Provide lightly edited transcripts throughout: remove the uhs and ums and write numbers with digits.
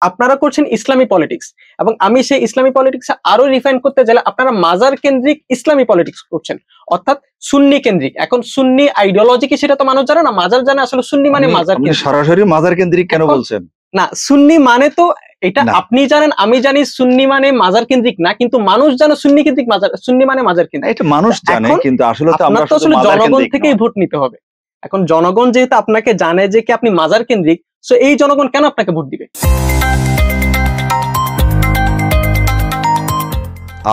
আপনারা করছেন ইসলামী পলিটিক্স, এবং আমি সেই ইসলামী পলিটিক্স আরো রিফাইন করতে গেলে আপনারা মাজার কেন্দ্রিক ইসলামী পলিটিক্স করছেন, অর্থাৎ সুন্নি কেন্দ্রিক। এখন সুন্নি আইডিওলজি কি সেটা তো মানুষ জানে না, মাজার জানে আসলে সুন্নি মানে মাজার কেন্দ্রিক। সরাসরি মাজার কেন্দ্রিক কেন বলছেন? না, সুন্নি মানে তো এটা না। আপনি জানেন, আমি জানি সুন্নি মানে মাজার কেন্দ্রিক না, কিন্তু মানুষ জানে সুন্নি কেন্দ্রিক মাজার, সুন্নি মানে মাজার কেন্দ্রিক। এটা মানুষ জানে, কিন্তু আসলে তো আমরা আসলে জনগণ থেকেই ভোট নিতে হবে। এখন জনগণ যেহেতু আপনাকে জানে যে কি আপনি মাজার কেন্দ্রিক, সো এই জনগণ কেন আপনাকে ভোট দিবে?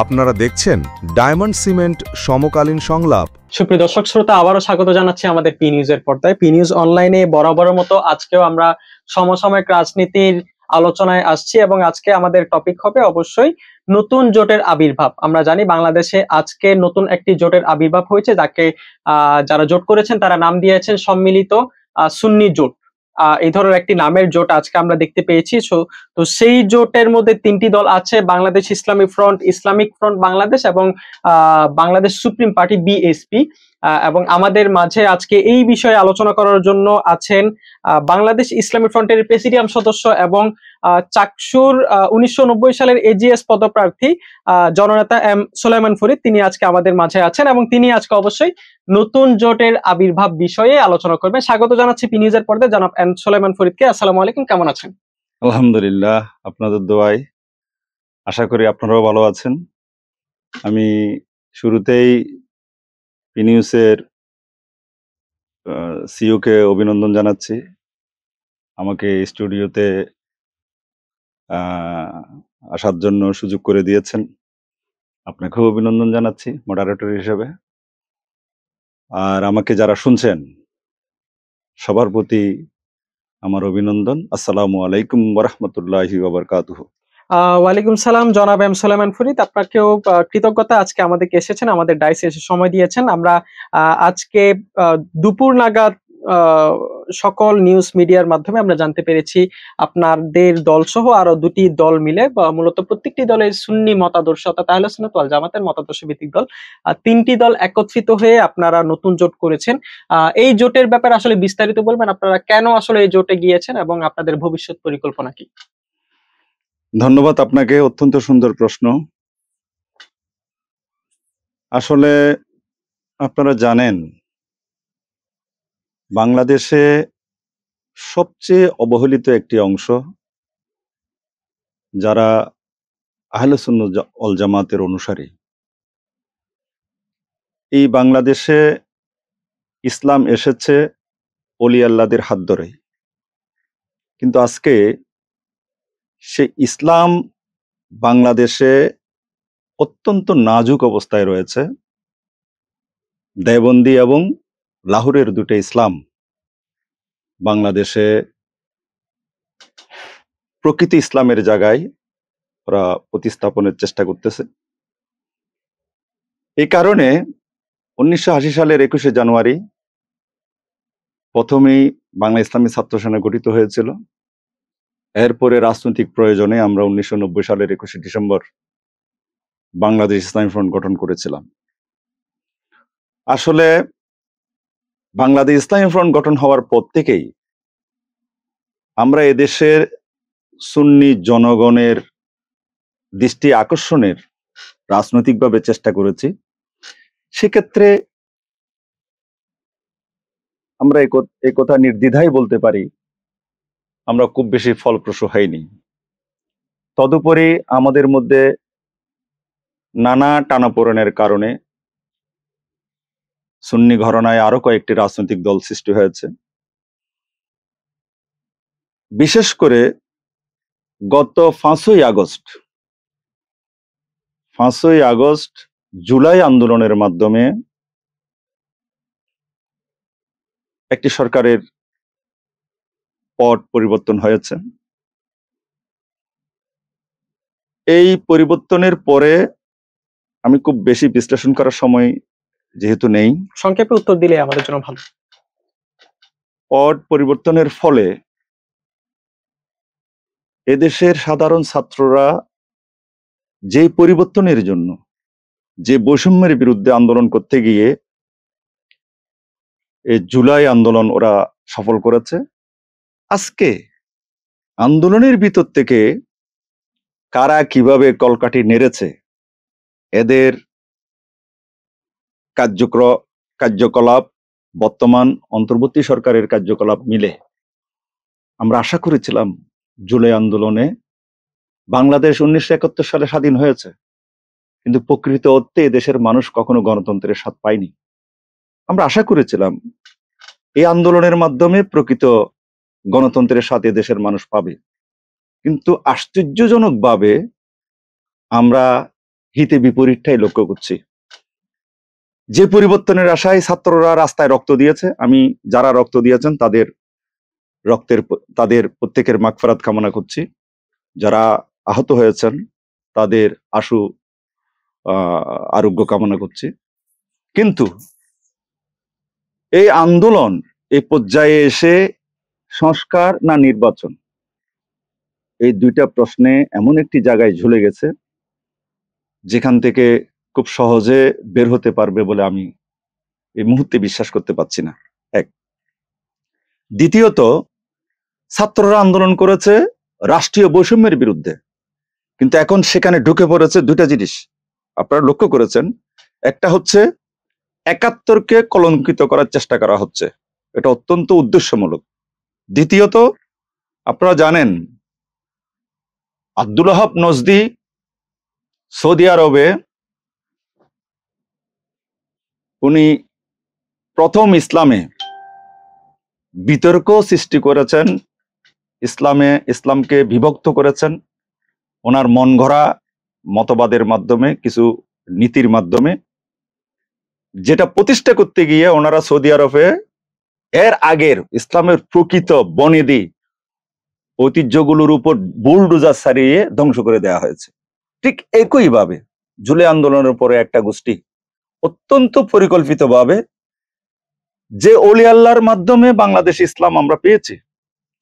আপনারা দেখছেন ডায়মন্ড সিমেন্ট সমকালীন সংলাপ। সুপ্রিয় দর্শক শ্রোতা, আবারও স্বাগত জানাচ্ছি আমাদের পি নিউজের পর্দায়। পি নিউজ অনলাইনে বরাবরের মতো আজকেও আমরা সমসাময়িক রাজনীতির আলোচনায় আসছি, এবং আজকে আমাদের টপিক হবে অবশ্যই নতুন জোটের আবির্ভাব। আমরা জানি বাংলাদেশে আজকে নতুন একটি জোটের আবির্ভাব হয়েছে, যাকে যারা জোট করেছেন তারা নাম দিয়েছেন সম্মিলিত সুন্নি জোট। এই ধরনের একটি নামের জোট আজকে আমরা দেখতে পেয়েছি। তো সেই জোটের মধ্যে তিনটি দল আছে: বাংলাদেশ ইসলামী ফ্রন্ট, ইসলামিক ফ্রন্ট বাংলাদেশ এবং বাংলাদেশ সুপ্রিম পার্টি বিএসপি। এবং আমাদের মাঝে আজকে এই বিষয়ে আলোচনা করার জন্য আছেন বাংলাদেশ ইসলামী ফ্রন্টের প্রেসিডিয়াম সদস্য এবং চাকসুর 1990 সালের এজিএস পদপ্রার্থী জননেতা এম সুলাইমান ফরিদ। তিনি আজকে আমাদের মাঝে আছেন এবং তিনি আজকে অবশ্যই নতুন জোটের আবির্ভাব বিষয়ে আলোচনা করবেন। স্বাগত জানাচ্ছি পি নিউজের পর্দায় জনাব এম সুলাইমান ফরিদকে। আসসালামু আলাইকুম, কেমন আছেন? আলহামদুলিল্লাহ, আপনাদের দোয়ায় আশা করি আপনারাও ভালো আছেন। আমি শুরুতেই পি নিউজের সিইও কে অভিনন্দন জানাচ্ছি, আমাকে স্টুডিওতে আসার জন্য সুযোগ করে দিয়েছেন। আপনাকেও অভিনন্দন জানাচ্ছি মডারেটর হিসেবে। আর আমাকে যারা শুনছেন সবার প্রতি আমার অভিনন্দন। আসসালামু আলাইকুম ওয়া রাহমাতুল্লাহি ওয়া বারাকাতুহু। ওয়ালাইকুম সালাম জনাব এম সুলাইমান ফরিদ, আপনাকেও কৃতজ্ঞতা, আজকে আমাদেরকে এসেছেন, আমাদের ডাইসে এসে সময় দিয়েছেন। আমরা আজকে দুপুর নাগাদ সকল নিউজ মিডিয়ার মাধ্যমে আমরা জানতে পেরেছি আপনাদের দল সহ আরো দুটি দল মিলে, মূলত প্রত্যেকটি দলের সুন্নি মতাদর্শ অর্থাৎ আহলে সুন্নাত ওয়াল জামাতের মতাদর্শ ভিত্তিক দল, তিনটি দল একত্রিত হয়ে আপনারা নতুন জোট করেছেন। এই জোটের ব্যাপারে আসলে বিস্তারিত বলবেন, আপনারা কেন আসলে এই জোটে গিয়েছেন এবং আপনাদের ভবিষ্যৎ পরিকল্পনা কি? ধন্যবাদ আপনাকে, অত্যন্ত সুন্দর প্রশ্ন। আসলে আপনারা জানেন বাংলাদেশে সবচেয়ে অবহেলিত একটি অংশ যারা আহলে সুন্নাত ওয়াল জামাতের অনুসারী। এই বাংলাদেশে ইসলাম এসেছে ওলি আল্লাহদের হাত ধরে, কিন্তু আজকে সে ইসলাম বাংলাদেশে অত্যন্ত নাজুক অবস্থায় রয়েছে। দেওবন্দি এবং লাহোরের দুটো ইসলাম বাংলাদেশে প্রকৃত ইসলামের জায়গায় ওরা প্রতিস্থাপনের চেষ্টা করতেছে। এই কারণে 1980 সালের 21শে জানুয়ারি প্রথমেই বাংলা ইসলামী ছাত্র সেনা গঠিত হয়েছিল। এরপরে রাজনৈতিক প্রয়োজনে আমরা 1990 সালের 21শে ডিসেম্বর বাংলাদেশ ইসলামী ফ্রন্ট গঠন করেছিলাম। আসলে বাংলাদেশ ইসলামী ফ্রন্ট গঠন হওয়ার পর থেকেই আমরা এদেশের সুন্নি জনগণের দৃষ্টি আকর্ষণের রাজনৈতিকভাবে চেষ্টা করেছি। সেক্ষেত্রে আমরা এই কথা নির্দ্বিধায় বলতে পারি আমরা খুব বেশি ফলপ্রসূ হয়নি। তদুপরি আমাদের মধ্যে নানা টানাপোড়েনের কারণে সুন্নি ঘরানায় আরো কয়েকটি রাজনৈতিক দল সৃষ্টি হয়েছে। বিশেষ করে গত 5ই আগস্ট জুলাই আন্দোলনের মাধ্যমে একটি সরকারের পট পরিবর্তন হয়েছে। এই পরিবর্তনের পরে আমি খুব বেশি বিশ্লেষণ করার সময় যেহেতু নেই, সংক্ষেপে উত্তর দিলে আমাদের জন্য ভালো। পট পরিবর্তনের ফলে এদেশের সাধারণ ছাত্ররা যে পরিবর্তনের জন্য, যে বৈষম্যের বিরুদ্ধে আন্দোলন করতে গিয়ে এই জুলাই আন্দোলন ওরা সফল করেছে, আজকে আন্দোলনের ভিতর থেকে কারা কিভাবে কলকাঠি নেড়েছে, এদের কার্যকলাপ বর্তমান অন্তর্বর্তী সরকারের কার্যকলাপ মিলে আমরা আশা করেছিলাম জুলাই আন্দোলনে বাংলাদেশ 1971 সালে স্বাধীন হয়েছে, কিন্তু প্রকৃত অর্থে দেশের মানুষ কখনো গণতন্ত্রের স্বাদ পায়নি। আমরা আশা করেছিলাম এই আন্দোলনের মাধ্যমে প্রকৃত গণতন্ত্রের সাথে দেশের মানুষ পাবে, কিন্তু আশ্চর্যজনকভাবে আমরা হিতে বিপরীতটাই লক্ষ্য করছি। যে পরিবর্তনের আশায় ছাত্ররা রাস্তায় রক্ত দিয়েছে, আমি যারা রক্ত দিয়েছেন তাদের প্রত্যেকের মাগফিরাত কামনা করছি। যারা আহত হয়েছেন তাদের আশু আরোগ্য কামনা করছি। কিন্তু এই আন্দোলন এই পর্যায়ে এসে সংস্কার না নির্বাচন, এই দুইটা প্রশ্নে এমন একটি জায়গায় ঝুলে গেছে যেখান থেকে খুব সহজে বের হতে পারবে বলে আমি এই মুহূর্তে বিশ্বাস করতে পারছি না। এক, দ্বিতীয়ত, ছাত্ররা আন্দোলন করেছে রাষ্ট্রীয় বৈষম্যের বিরুদ্ধে, কিন্তু এখন সেখানে ঢুকে পড়েছে দুইটা জিনিস আপনারা লক্ষ্য করেছেন। একটা হচ্ছে 71কে কলঙ্কিত করার চেষ্টা করা হচ্ছে, এটা অত্যন্ত উদ্দেশ্যমূলক। দ্বিতীয়ত, আপনারা জানেন আব্দুল ওহাব নজদি সৌদি আরবে উনি প্রথম বিতর্ক সৃষ্টি করেছেন, ইসলামকে বিভক্ত করেছেন ওনার মন গড়া মতবাদের মাধ্যমে, কিছু নীতির মাধ্যমে, যেটা প্রতিষ্ঠা করতে গিয়ে ওনারা সৌদি আরবে এর আগের ইসলামের প্রকৃত বনেদি ঐতিহ্যগুলোর উপর বুলডোজার সারিয়ে ধ্বংস করে দেওয়া হয়েছে। ঠিক একইভাবে জুলাই আন্দোলনের পরে একটা গোষ্ঠী অত্যন্ত পরিকল্পিতভাবে যে অলি আল্লাহর মাধ্যমে বাংলাদেশ ইসলাম আমরা পেয়েছি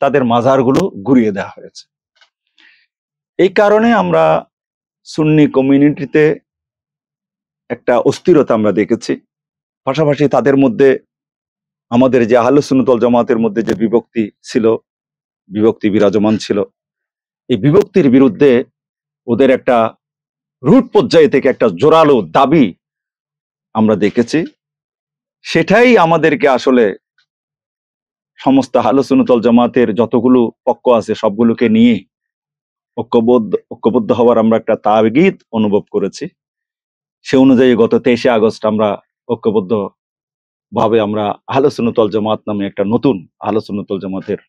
তাদের মাজারগুলো ঘুরিয়ে দেওয়া হয়েছে। এই কারণে আমরা সুন্নি কমিউনিটিতে একটা অস্থিরতা আমরা দেখেছি। পাশাপাশি তাদের মধ্যে আমাদের যে আহলে সুন্নাত ওয়াল জামাতের মধ্যে যে বিভক্তি বিরাজমান ছিল, এই বিভক্তির বিরুদ্ধে ওদের একটা রুট পর্যায়ে থেকে একটা জোরালো দাবি আমরা দেখেছি। সেটাই আমাদেরকে আসলে সমস্ত আহলে সুন্নাত ওয়াল জামাতের যতগুলো পক্ষ আছে সবগুলোকে নিয়ে ঐক্যবদ্ধ হওয়ার আমরা একটা তাগিদ অনুভব করেছি। সে অনুযায়ী গত 23শে আগস্ট আমরা ঐক্যবদ্ধ ভাবে আমরা আহলে সুন্নাত ওয়াল জামাত নামে একটা নতুন আহলে সুন্নাত ওয়াল জামাতের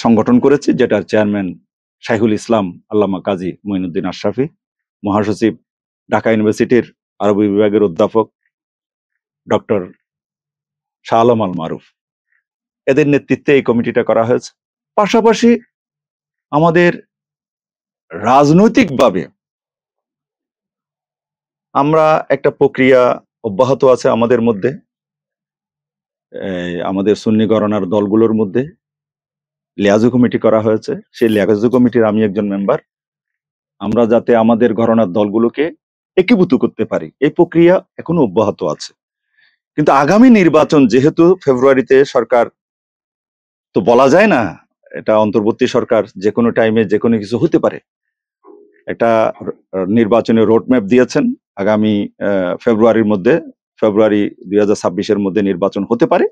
সংগঠন করেছি, যেটার চেয়ারম্যান শাইখুল ইসলাম আল্লামা কাজী মঈনুদ্দিন আশরাফি, মহাসচিব ঢাকা ইউনিভার্সিটির আরবি বিভাগের অধ্যাপক ডক্টর শাহ আলম আল মারুফ, এদের নেতৃত্বে এই কমিটিটা করা হয়েছে। পাশাপাশি আমাদের রাজনৈতিকভাবে আমরা একটা প্রক্রিয়া অব্যাহত আছে আমাদের মধ্যে, আমাদের সুন্নি গণনার দলগুলোর মধ্যে লিয়াজু কমিটি করা হয়েছে। সেই লিয়াজু কমিটির আমি একজন মেম্বার। আমরা যাতে আমাদের গণনার দলগুলোকে একীভূত করতে পারি, এই প্রক্রিয়া এখনো অব্যাহত আছে। কিন্তু আগামী নির্বাচন যেহেতু ফেব্রুয়ারিতে, সরকার তো বলা যায় না, এটা অন্তর্বর্তী সরকার, যে কোনো টাইমে যে কোনো কিছু হতে পারে। একটা নির্বাচনের রোডম্যাপ দিয়েছেন, আগামী ফেব্রুয়ারি 2026-এর মধ্যে নির্বাচন হতে পারে।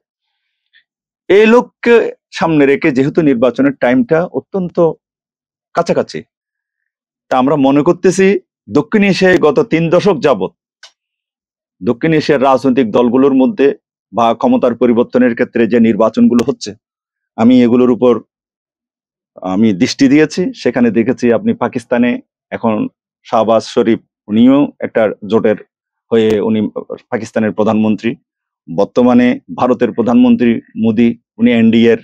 এই লোককে সামনে রেখে যেহেতু নির্বাচনের টাইমটা অত্যন্ত কাছাকাছি, তা আমরা মনে করতেছি দক্ষিণ এশিয়ায় গত 3 দশক যাবত দক্ষিণ এশিয়ার রাজনৈতিক দলগুলোর মধ্যে বা ক্ষমতার পরিবর্তনের ক্ষেত্রে যে নির্বাচনগুলো হচ্ছে, আমি এগুলোর উপর আমি দৃষ্টি দিয়েছি। সেখানে দেখেছি আপনি পাকিস্তানে এখন শাহবাজ শরীফ, উনিও একটা জোটের হয়ে উনি পাকিস্তানের প্রধানমন্ত্রী। বর্তমানে ভারতের প্রধানমন্ত্রী মোদি, উনি এনডিএর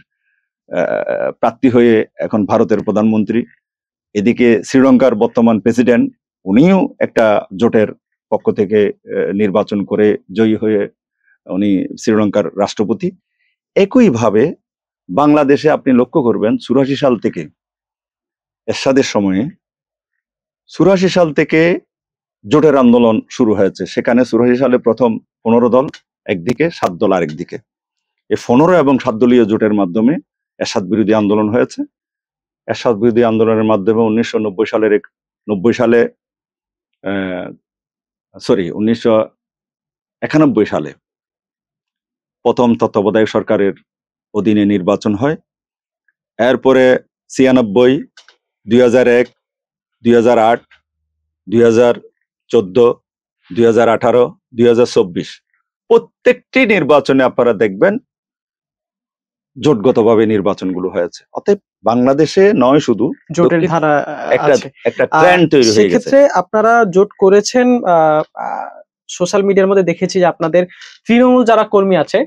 প্রার্থী হয়ে এখন ভারতের প্রধানমন্ত্রী। এদিকে শ্রীলঙ্কার বর্তমান প্রেসিডেন্ট, উনিও একটা জোটের পক্ষ থেকে নির্বাচন করে জয়ী হয়ে উনি শ্রীলঙ্কার রাষ্ট্রপতি। একইভাবে বাংলাদেশে আপনি লক্ষ্য করবেন 84 সাল থেকে, এরশাদের সময়ে 84 সাল থেকে জোটের আন্দোলন শুরু হয়েছে। সেখানে 84 সালে প্রথম 15 দল একদিকে, 7 দল আরেকদিকে। এই 15 এবং 7 দলীয় জোটের মাধ্যমে এরশাদ বিরোধী আন্দোলন হয়েছে। এরশাদ বিরোধী আন্দোলনের মাধ্যমে 1991 সালে প্রথম তত্ত্বাবধায়ক সরকারের অধীনে নির্বাচন হয়। এরপরে 96, 2001, 2008, 2014, 2018, 2024 প্রত্যেকটি নির্বাচনে আপনারা দেখবেন জোটগতভাবে নির্বাচনগুলো হয়েছে। অতএব বাংলাদেশে নয় শুধু জোটের ধারা আছে। একটা ট্রেন্ড তৈরি হয়ে গেছে। সেক্ষেত্রে আপনারা জোট করেছেন, সোশ্যাল মিডিয়ার মধ্যে দেখেছি যে আপনাদের তৃণমূল যারা কর্মী আছে,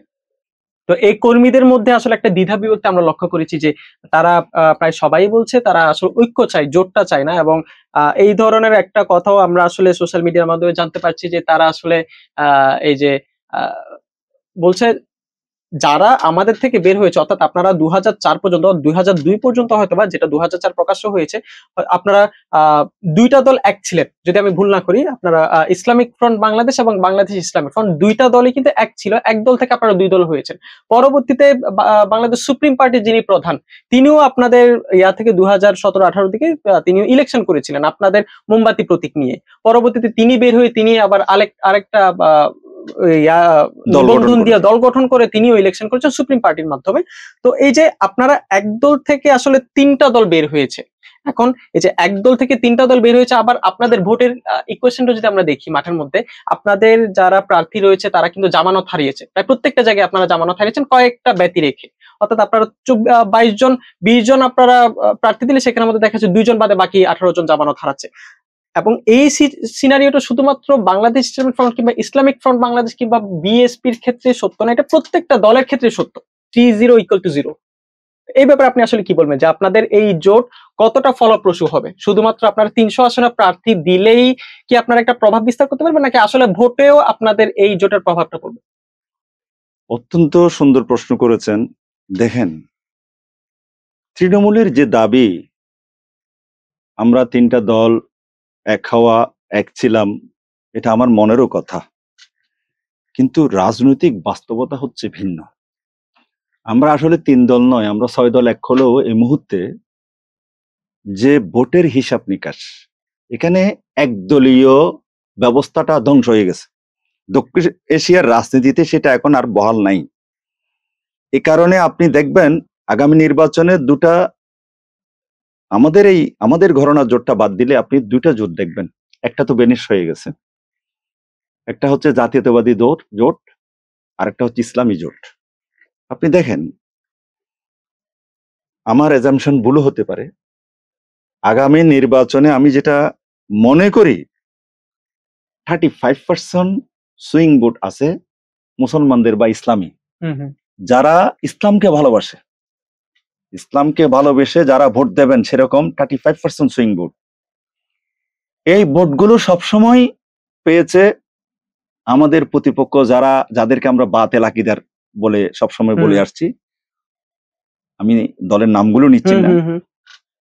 তো এই কর্মীদের মধ্যে আসলে একটা দ্বিধা বিভক্তি আমরা লক্ষ্য করেছি যে তারা প্রায় সবাই বলছে তারা আসলে ঐক্য চাই, জোটটা চায় না। এবং এই ধরনের একটা কথাও আমরা আসলে সোশ্যাল মিডিয়ার মাধ্যমে জানতে পারছি যে তারা আসলে এই যে বলছে যারা আমাদের থেকে বের হয়েছে, অর্থাৎ আপনারা 2004 পর্যন্ত, 2002 পর্যন্ত হয়তোবা, যেটা 2004 প্রকাশ্য হয়েছে, আপনারা দুইটা দল এক ছিলেন যদি আমি ভুল না করি। আপনারা ইসলামিক ফ্রন্ট বাংলাদেশ এবং বাংলাদেশ ইসলামিক ফ্রন্ট দুইটা দলই কিন্তু এক ছিল, এক দল থেকে আপনারা দুই দল হয়েছেন। পরবর্তীতে বাংলাদেশ সুপ্রিম পার্টির যিনি প্রধান, তিনিও আপনাদের ইয়া থেকে 2017-18 দিকে তিনিও ইলেকশন করেছিলেন আপনাদের মোমবাতি প্রতীক নিয়ে। পরবর্তীতে তিনি বের হয়ে তিনি আবার আরেকটা দল গঠন করে তিনিও ইলেকশন করেছেন সুপ্রিম পার্টির মাধ্যমে। তো এই যে আপনারা একদল থেকে আসলে তিনটা দল বের হয়েছে, এখন এই যে একদল থেকে তিনটা দল বের হয়েছে, আবার আপনাদের ভোটের ইকুয়েশনটা যদি আমরা দেখি মাঠের মধ্যে, আপনাদের যারা প্রার্থী রয়েছে তারা কিন্তু জামানত হারিয়েছে, প্রায় প্রত্যেকটা জায়গায় আপনারা জামানত হারিয়েছেন কয়েকটা ব্যতি রেখে। অর্থাৎ আপনারা 20 জন আপনারা প্রার্থী দিলে সেখানের মধ্যে দেখা যাচ্ছে 2 জন বাদে বাকি 18 জন জামানত হারাচ্ছে। এবং এই সিনারিওটা শুধুমাত্র বাংলাদেশ ইসলামিক ফ্রন্ট কিংবা ইসলামিক ফ্রন্ট বাংলাদেশ কিংবা বিএসপির ক্ষেত্রে সত্য না, এটা প্রত্যেকটা দলের ক্ষেত্রে সত্য। 3-0 = 0। এই ব্যাপারে আপনি আসলে কি বলবেন যে আপনাদের এই জোট কতটা ফলপ্রসূ হবে? শুধুমাত্র আপনারা 300 আসনে প্রার্থী দিলেই কি আপনারা একটা প্রভাব বিস্তার করতে পারবেন, নাকি আসলে ভোটেও আপনাদের এই জোটের প্রভাবটা পড়বে? অত্যন্ত সুন্দর প্রশ্ন করেছেন। দেখেন, তৃণমূলের যে দাবি আমরা তিনটা দল এক হওয়া, এক ছিলাম, এটা আমার মনেরও কথা, কিন্তু রাজনৈতিক বাস্তবতা হচ্ছে ভিন্ন। আমরা আসলে 3 দল নয়, আমরা 6 দল এক হলেও এই মুহূর্তে যে ভোটের হিসাব নিকাশ, এখানে একদলীয় ব্যবস্থাটা ধ্বংস হয়ে গেছে। দক্ষিণ এশিয়ার রাজনীতিতে সেটা এখন আর বহাল নাই। এ কারণে আপনি দেখবেন আগামী নির্বাচনে আমাদের ঘরানা জোটটা বাদ দিলে আপনি 2টা জোট দেখবেন। একটা তো বেনিশ হয়ে গেছে, একটা হচ্ছে জাতীয়তাবাদী জোট, আর একটা হচ্ছে ইসলামী জোট। আপনি দেখেন, আমার এজাম্পশন ভুল হতে পারে, আগামী নির্বাচনে আমি যেটা মনে করি 35% সুইং ভোট আছে মুসলমানদের বা ইসলামী, যারা ইসলামকে ভালোবেসে যারা ভোট দেবেন, সেরকম 35% সুইং ভোট। এই ভোটগুলো সবসময় পেয়েছে আমাদের প্রতিপক্ষ, যাদেরকে আমরা বাতিল আকীদার বলে সবসময় বলে আসছি, আমি দলের নামগুলো নিচ্ছি না,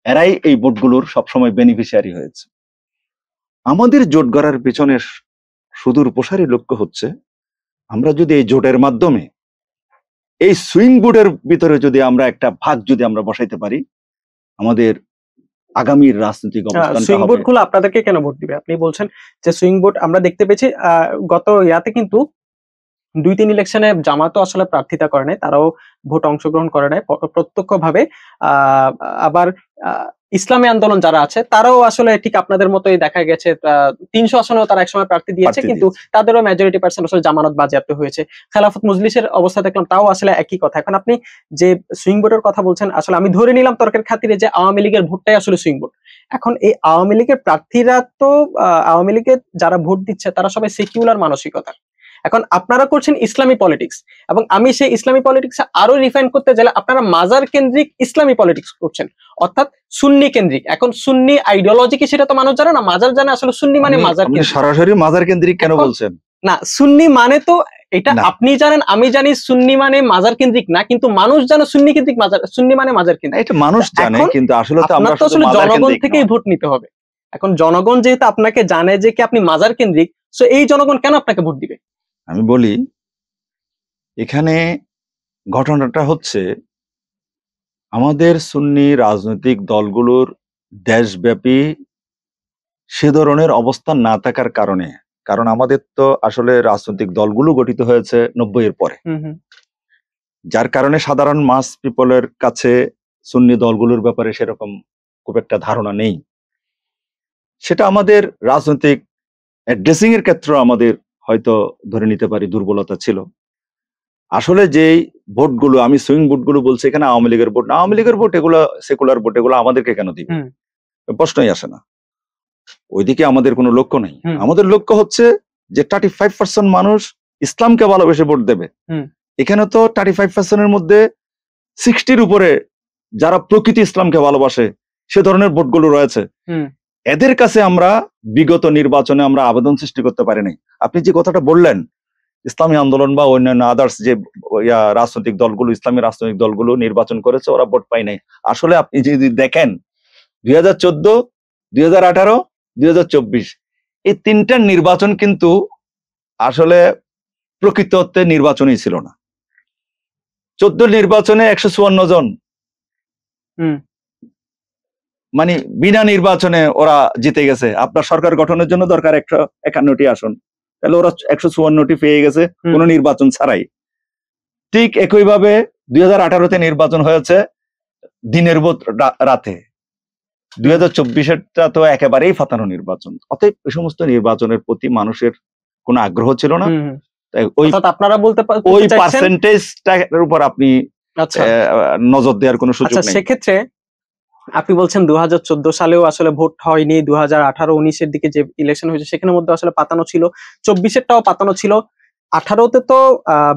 এরাই এই ভোটগুলোর সবসময় বেনিফিশিয়ারি হয়েছে। আমাদের জোট গড়ার পেছনে সুদূর প্রসারী লক্ষ্য হচ্ছে, আমরা যদি এই জোটের মাধ্যমে এই সুইং ভোটের ভিতরে যদি আমরা একটা ভাগ যদি আমরা বসাইতে পারি, আমাদের আগামীর রাজনৈতিক অবস্থান। সুইং ভোট গুলো আপনাদেরকে কেন ভোট দিবে? আপনি বলছেন যে সুইং ভোট আমরা দেখতে পেয়েছি গত ইয়াতে কিন্তু 2-3 ইলেকশনে জামাতও আসলে প্রার্থিতা করে নাই, তারাও ভোট অংশগ্রহণ করে নাই প্রত্যক্ষভাবে। আবার ইসলামী আন্দোলন যারা আছে তারাও আসলে ঠিক আপনাদের মতোই দেখা গেছে 300 আসনেও তারা একসময় প্রার্থী দিয়েছে, কিন্তু তাদেরও মেজরিটি পার্সেন্ট আসলে জামানত বাজেয়াপ্ত হয়েছে। খেলাফত মজলিসের অবস্থা দেখলাম, তাও আসলে একই কথা। এখন আপনি যে সুইং ভোটের কথা বলছেন, আসলে আমি ধরে নিলাম তর্কের খাতিরে যে আওয়ামী লীগের ভোটটাই আসলে সুইং ভোট। এখন এই আওয়ামী লীগের প্রার্থীরা তো আওয়ামী লীগের যারা ভোট দিচ্ছে তারা সবাই সেকুলার মানসিকতা। এখন আপনারা করছেন ইসলামী পলিটিক্স, এবং আমি সেই ইসলামী পলিটিক্স আরো রিফাইন করতে গেলে আপনারা মাজার কেন্দ্রিক ইসলামী পলিটিক্স করছেন, অর্থাৎ সুন্নি কেন্দ্রিক। এখন সুন্নি আইডিওলজি কি সেটা তো মানুষ জানে না, মাজার জানে। আসলে সুন্নি মানে মাজার কেন্দ্রিক। সরাসরি মাজার কেন্দ্রিক কেন বলছেন? না, সুন্নি মানে তো এটা আপনি জানেন, আমি জানি সুন্নি মানে মাজার কেন্দ্রিক না, কিন্তু মানুষ জানে সুন্নি কেন্দ্রিক মাজার, সুন্নি মানে মাজার কেন্দ্রিক, এটা মানুষ জানে, কিন্তু আসলে তো আমরা আসলে জনগণ থেকেই ভোট নিতে হবে। এখন জনগণ যেহেতু আপনাকে জানে যে কি আপনি মাজার কেন্দ্রিক, সো এই জনগণ কেন আপনাকে ভোট দিবে? আমি বলি, এখানে ঘটনাটা হচ্ছে আমাদের সুন্নি রাজনৈতিক দলগুলোর দেশব্যাপী সে ধরনের অবস্থান না থাকার কারণে, কারণ আমাদের তো আসলে রাজনৈতিক দলগুলো গঠিত হয়েছে 90 এর পরে, হুম হুম যার কারণে সাধারণ মাস পিপলের কাছে সুন্নি দলগুলোর ব্যাপারে সেরকম খুব একটা ধারণা নেই। সেটা আমাদের রাজনৈতিক অ্যাড্রেসিং এর ক্ষেত্রে আমাদের হয়তো ধরে নিতে পারি দুর্বলতা ছিল। আসলে যেই ভোটগুলো, আমি সুইং ভোটগুলো বলছি, এখানে আওয়ামী লীগের ভোট না, আওয়ামী লীগের ভোট এগুলো সেকুলার ভোট, এগুলো আমাদেরকে কেন দিবে, হুম প্রশ্নই আসে না। ওইদিকে আমাদের কোনো লক্ষ্য নেই। হুম আমাদের লক্ষ্য হচ্ছে যে 35% মানুষ ইসলামকে ভালোবেসে ভোট দেবে। হুম এখানে তো 35%-এর মধ্যে 60-র উপরে যারা প্রকৃতি ইসলামকে ভালোবাসে সে ধরনের ভোটগুলো রয়েছে। হুম এদের কাছে আমরা বিগত নির্বাচনে আমরা আবেদন সৃষ্টি করতে পারি নাই। আপনি যে কথাটা বললেন, ইসলামী আন্দোলন বা অন্যান্য আদার্স যে রাজনৈতিক দলগুলো, ইসলামী রাজনৈতিক দলগুলো নির্বাচন করেছে, ওরা ভোট পায় নাই। আসলে আপনি যদি দেখেন 2014, 2018, 2024 এই তিনটার নির্বাচন কিন্তু আসলে প্রকৃত অর্থে নির্বাচনই ছিল না। 14 নির্বাচনে 154 জন, হুম মানে বিনা নির্বাচনে ওরা জিতে গেছে। আপনার সরকার গঠনের জন্য দরকার 151টি আসন, তাহলে ওরা 154টি পেয়ে গেছে কোনো নির্বাচন ছাড়াই। ঠিক একইভাবে 2018-তে নির্বাচন হয়েছে দিনের ভোট রাতে। 2024-এরটা তো একেবারেই ফাতানো নির্বাচন। অতএব এই সমস্ত নির্বাচনের প্রতি মানুষের কোনো আগ্রহ ছিল না। হুম হুম। তাই ওই অর্থাৎ আপনারা বলতে ওই চাইছেন, পার্সেন্টেজটার উপর আপনি আচ্ছা নজর দেওয়ার কোনো সুযোগ আচ্ছা নেই। সেক্ষেত্রে আপনি বলছেন 2014 সালেও আসলে ভোট হয়নি, 2018-19-এর দিকে যে ইলেকশন হয়েছে সেখানের মধ্যে আসলে পাতানো ছিল, 24-এরটাও পাতানো ছিল, 18-তে তো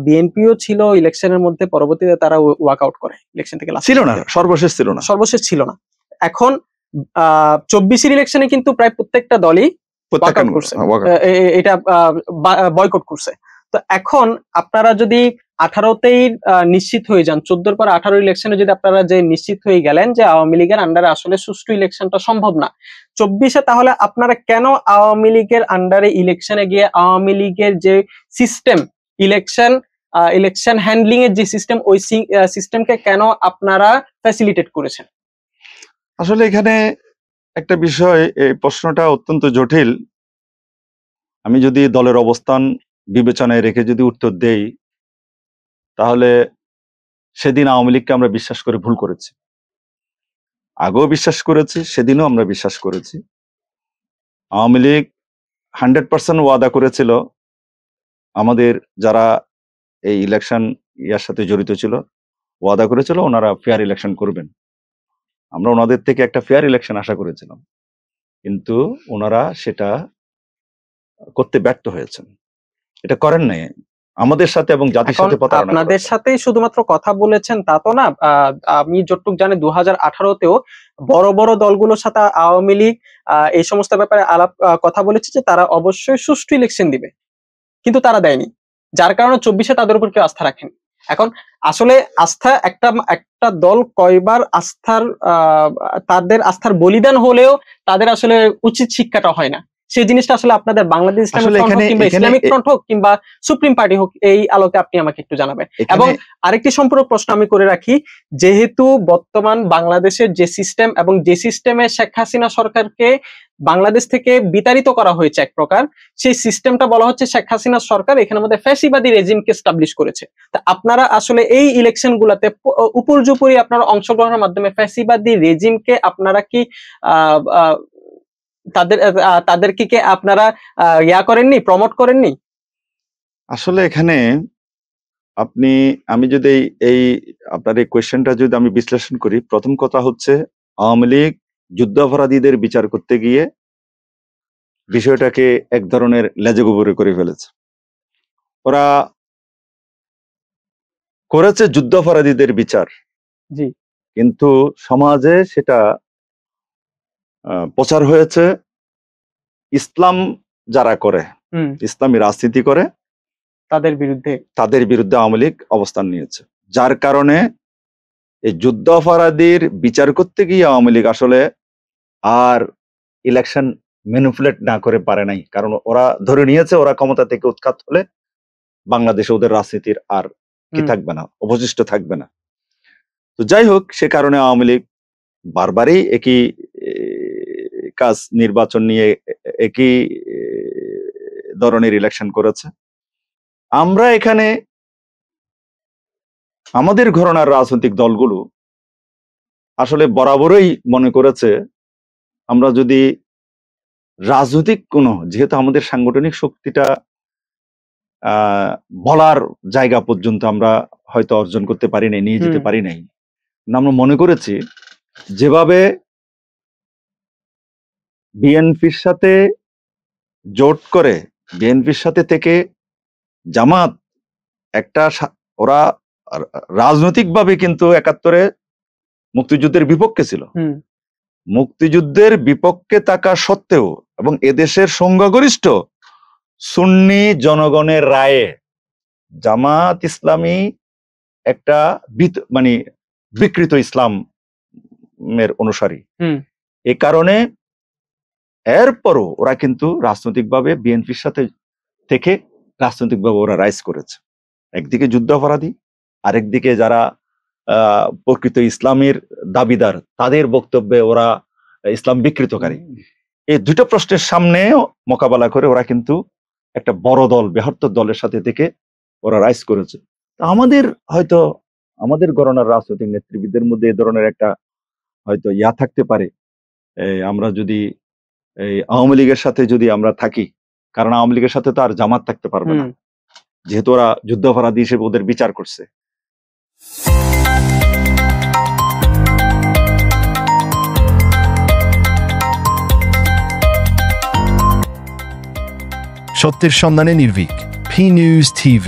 বিএনপিও ছিল ইলেকশনের মধ্যে, পরবর্তীতে তারা ওয়াক আউট করে ইলেকশন থেকে, ছিল না, সর্বশেষ ছিল না, সর্বশেষ ছিল না। এখন 24-এর ইলেকশনে কিন্তু প্রায় প্রত্যেকটা দলই ওয়াক আউট করছে, এটা বয়কট করছে। তো এখন আপনারা যদি 18-তেই নিশ্চিত হয়ে যান, 14-র পর 18 ইলেকশনে যদি আপনারা যে নিশ্চিত হয়ে গেলেন যে আওয়ামী লীগের আন্ডারে আসলে সুষ্ঠু ইলেকশনটা সম্ভব না, 24-এ তাহলে আপনারা কেন আওয়ামী লীগের আন্ডারে ইলেকশনে গিয়ে আওয়ামী লীগের যে সিস্টেম, ইলেকশন হ্যান্ডলিং এর যে সিস্টেম, ওই সিস্টেমকে কেন আপনারা ফ্যাসিলিটেট করেছেন? আসলে এখানে একটা বিষয়, এই প্রশ্নটা অত্যন্ত জটিল। আমি যদি দলের অবস্থান বিবেচনায় রেখে যদি উত্তর দেই, তাহলে সেদিন আওয়ামী লীগকে আমরা বিশ্বাস করে ভুল করেছি। আগেও বিশ্বাস করেছি, সেদিনও আমরা বিশ্বাস করেছি। আওয়ামী লীগ 100% ওয়াদা করেছিল, আমাদের যারা এই ইলেকশন ইয়ার সাথে জড়িত ছিল, ওয়াদা করেছিল ওনারা ফেয়ার ইলেকশন করবেন। আমরা ওনাদের থেকে একটা ফেয়ার ইলেকশন আশা করেছিলাম, কিন্তু ওনারা সেটা করতে ব্যর্থ হয়েছেন। এটা করেন নাই, আমাদের সাথে এবং জাতির সাথে প্রতারণা আপনাদের করেছেন। সাথেই শুধুমাত্র কথা বলেছেন তা তো না, আমি যতটুকু জানি 2018-তেও বড় বড় দলগুলোর সাথে আওয়ামী লীগ এই সমস্ত ব্যাপারে কথা বলেছে যে তারা অবশ্যই সুষ্ঠু ইলেকশন দিবে, কিন্তু তারা দেয়নি, যার কারণে 24-এ তাদের উপর কেউ আস্থা রাখেন। এখন আসলে আস্থা, একটা দল কয়বার তাদের আস্থার বলিদান হলেও তাদের আসলে উচিত শিক্ষাটা হয় না, সেই জিনিসটা আসলে আপনাদের বাংলাদেশ ইসলামিক ফ্রন্ট হোক কিংবা ইসলামিক ফ্রন্ট হোক কিংবা সুপ্রিম পার্টি হোক, এই আলোকে আপনি আমাকে একটু জানাবেন। এবং আরেকটি সম্পূরক প্রশ্ন আমি করে রাখি, যেহেতু বর্তমান বাংলাদেশের যে সিস্টেম এবং যে সিস্টেমে শেখ হাসিনা সরকারকে বাংলাদেশ থেকে বিতাড়িত করা হয়েছে এক প্রকার, সেই সিস্টেমটা বলা হচ্ছে শেখ হাসিনা সরকার এখানের মধ্যে ফ্যাসিবাদী রেজিমকে এস্টাবলিশ করেছে। তা আপনারা আসলে এই ইলেকশন গুলাতে উপর্যুপরি আপনারা অংশগ্রহণের মাধ্যমে ফ্যাসিবাদী রেজিমকে আপনারা কি তাদেরকে কি আপনারা করেননি, প্রমোট করেননি? আসলে এখানে আমি যদি এই আপনার এই কোয়েশ্চেনটা যদি আমি বিশ্লেষণ করি, প্রথম কথা হচ্ছে আওয়ামী লীগ যুদ্ধাপরাধীদের বিচার করতে গিয়ে বিষয়টাকে এক ধরনের লেজেগোবরে করে ফেলেছে। ওরা করেছে যুদ্ধাপরাধীদের বিচার, জি, কিন্তু সমাজে সেটা প্রচার হয়েছে ইসলাম যারা করে, ইসলামী রাজনীতি করে, তাদের বিরুদ্ধে আওয়ামী লীগ অবস্থান নিয়েছে, যার কারণে এই যুদ্ধাপরাধীর বিচার করতে গিয়ে আওয়ামী লীগ আসলে আর ইলেকশন ম্যানিপুলেট না করে পারে নাই। কারণ ওরা ধরে নিয়েছে ওরা ক্ষমতা থেকে উৎখাত হলে বাংলাদেশে ওদের রাজনীতির আর কি থাকবে না, অবশিষ্ট থাকবে না। তো যাই হোক, সে কারণে আওয়ামী লীগ বারবারই একই কাজ, নির্বাচন নিয়ে একই ধরনের ইলেকশন করেছে। আমরা এখানে আমাদের ঘরানার রাজনৈতিক দলগুলো আসলে বরাবরই মনে করেছে আমরা যদি রাজনৈতিক কোনো, যেহেতু আমাদের সাংগঠনিক শক্তিটা বলার জায়গা পর্যন্ত আমরা হয়তো অর্জন করতে পারি নাই, নিয়ে যেতে পারি নাই, আমরা মনে করেছি যেভাবে বিএনপির সাথে জোট করে, বিএনপির সাথে থেকে জামাত একটা ওরা রাজনৈতিকভাবে কিন্তু ৭১-এ মুক্তিযুদ্ধের বিপক্ষে ছিল। মুক্তিযুদ্ধের বিপক্ষে থাকা সত্ত্বেও এবং এদেশের সংখ্যাগরিষ্ঠ সুন্নি জনগণের রায়ে জামাত ইসলামী একটা মানে বিকৃত ইসলামের অনুসারী। এ কারণে এরপরও ওরা কিন্তু রাজনৈতিকভাবে বিএনপির সাথে থেকে রাজনৈতিকভাবে ওরা রাইজ করেছে। একদিকে যুদ্ধাপরাধী, আরেকদিকে যারা প্রকৃত ইসলামের দাবিদার, তাদের বক্তব্যে ওরা ইসলাম বিকৃতকারী। এই দুটো প্রশ্নের সামনে মোকাবেলা করে ওরা কিন্তু একটা বড় দল, বৃহত্তর দলের সাথে থেকে ওরা রাইজ করেছে। আমাদের হয়তো আমাদের ঘরানার রাজনৈতিক নেতৃবৃন্দের মধ্যে এই ধরনের একটা হয়তো থাকতে পারে, আমরা যদি এই আওয়ামী লীগের সাথে যদি আমরা থাকি, কারণ আওয়ামী লীগের সাথে তো আর জামাত থাকতে পারবে না, যেহেতু ওরা যুদ্ধাপরাধী হিসেবে ওদের বিচার করছে। সত্যের সন্ধানে নির্ভীক, P News TV।